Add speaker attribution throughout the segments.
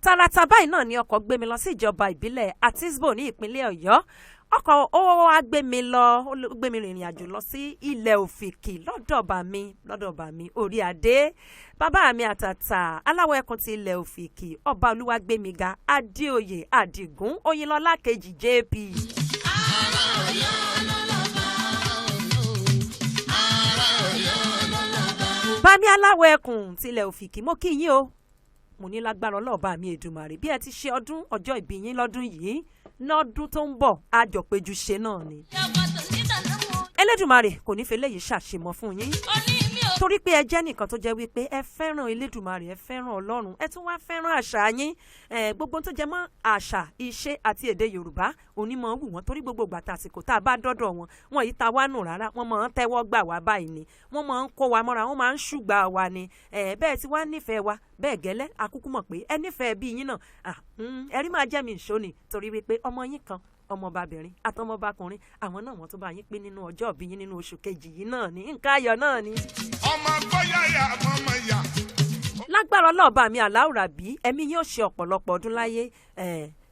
Speaker 1: tààràtà báyìí náà ni ọkọ̀ gbé mi lọ sí ìjọba ìbílẹ̀ Atisbo ní ìpínlẹ̀ Ọ̀yọ́. Ọkọ̀ ó wá gbé mi rìnrìn àjò lọ sí ilẹ̀ Ofiki lọ́dọ̀ bá mi orí adé. Bàbá mi àtàtà Alawoekun ti ilẹ̀ Ofiki, ọba Olúwagbémiga Adeoye Adigun Oyinlola kejì JP. Bàmí Alawoekun ti ilẹ̀ Ofiki, mo kí yín o. Mo ní lágbára Ọlọ́ọ̀bá mi Èdùmàrè bí ẹ ti ṣe ọjọ́ ìbí yín lọ́dún yìí, lọ́dún tó ń bọ̀ àjọpéjú ṣe náà ni. Elédùmarè kò ní fi eléyìí ṣàṣemọ fún yín. Torí pé ẹ jẹ́ nìkan tó jẹ́ wípé ẹ fẹ́ràn Elédùmarè, ẹ fẹ́ràn Ọlọ́run, ẹ tún wá fẹ́ràn àṣà yín. Gbogbo tó jẹ mọ́ àṣà, ìṣe àti èdè Yorùbá onímọ̀ wù wọ́n torí gbogbo ìgbà tàsìkò tá a bá dọ́dọ̀ wọn, wọn yìí ta wá nù rárá, wọ́n máa ń tẹ́wọ́ gbà wá báyìí ni, wọ́n máa ń kó wa mọ́ra, wọ́n máa ń ṣùgbà wa ni. Bẹ́ẹ̀ tí wá nífẹ̀ẹ́ wa bẹ́ẹ̀ gẹ́lẹ́ akúkú mọ̀ pé ẹ nífẹ̀ẹ́ bí yín náà ẹ̀rí máa jẹ́ mi ìṣó ni torí wípé ọmọ yín kan ọmọbabìnrin àtọmọbakùnrin àwọn náà wọ́n tó bá yín pín nínú ọjọ́ ìbí yín nínú oṣù kejì yìí náà ní nǹkan ayọ̀ náà ni.
Speaker 2: ọmọ gbọ́yàyà ọmọ yà.
Speaker 1: lágbára Ọlọ́ọ̀bá mi Aláwùrábí ẹ̀mí yóò ṣe ọ̀pọ̀lọpọ̀ ọdún láyé.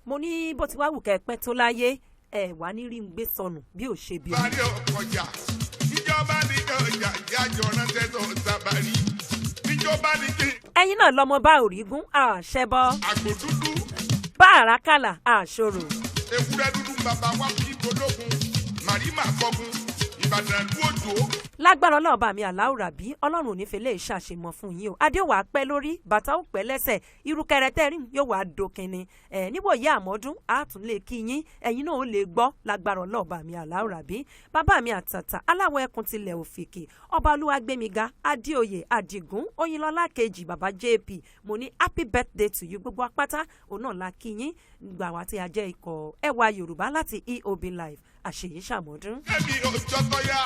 Speaker 1: Mo ní bó ti wá wù kẹ́ pẹ́ tó láyé wà ní rí ń gbé sọnù bí ò ṣe bí o.
Speaker 2: bari ọkọjà ìjọba ní ọjà ìyájọ ránṣẹ́ tó sábàrí ìjọba ní kí.
Speaker 1: ẹ̀yin náà lọmọ bá òrígún àṣẹbọ.
Speaker 2: àgbò dúdú.
Speaker 1: bá àràkàlà àṣòro.
Speaker 2: ewúrẹ́ dúdú bàbá wa fi bológun màrímà kọgun Ìbàdàn dúró.
Speaker 1: lágbára Ọlọ́ọ̀bá mi Aláwùrábí Ọlọ́run ò ní fi lè ṣàṣemọ fún yín o. adé ò wá pẹ́ lórí bàtà ò pẹ́ lẹ́sẹ̀ irúkẹrẹ tẹ́rìn yóò wá dókinni. níwòye àmọ́dún á tún lè kí yín ẹ̀yin náà ó lè gbọ́ lágbára Ọlọ́ọ̀bá mi Aláwùrábí. bàbá mi àtàtà Alawoekun tilẹ̀ Ofiki, ọba Olúwagbémiga Adeoye Adigun Oyinlola kejì bàbá JP. mo ní happy birthday to you gbogbo apáta òun náà la kí yín gbà wá tí a jẹ́ ikọ̀ ẹwà Yorùbá láti EOB Live àṣeyí ṣàmọ́dún.
Speaker 2: ẹbí òjò tó yá.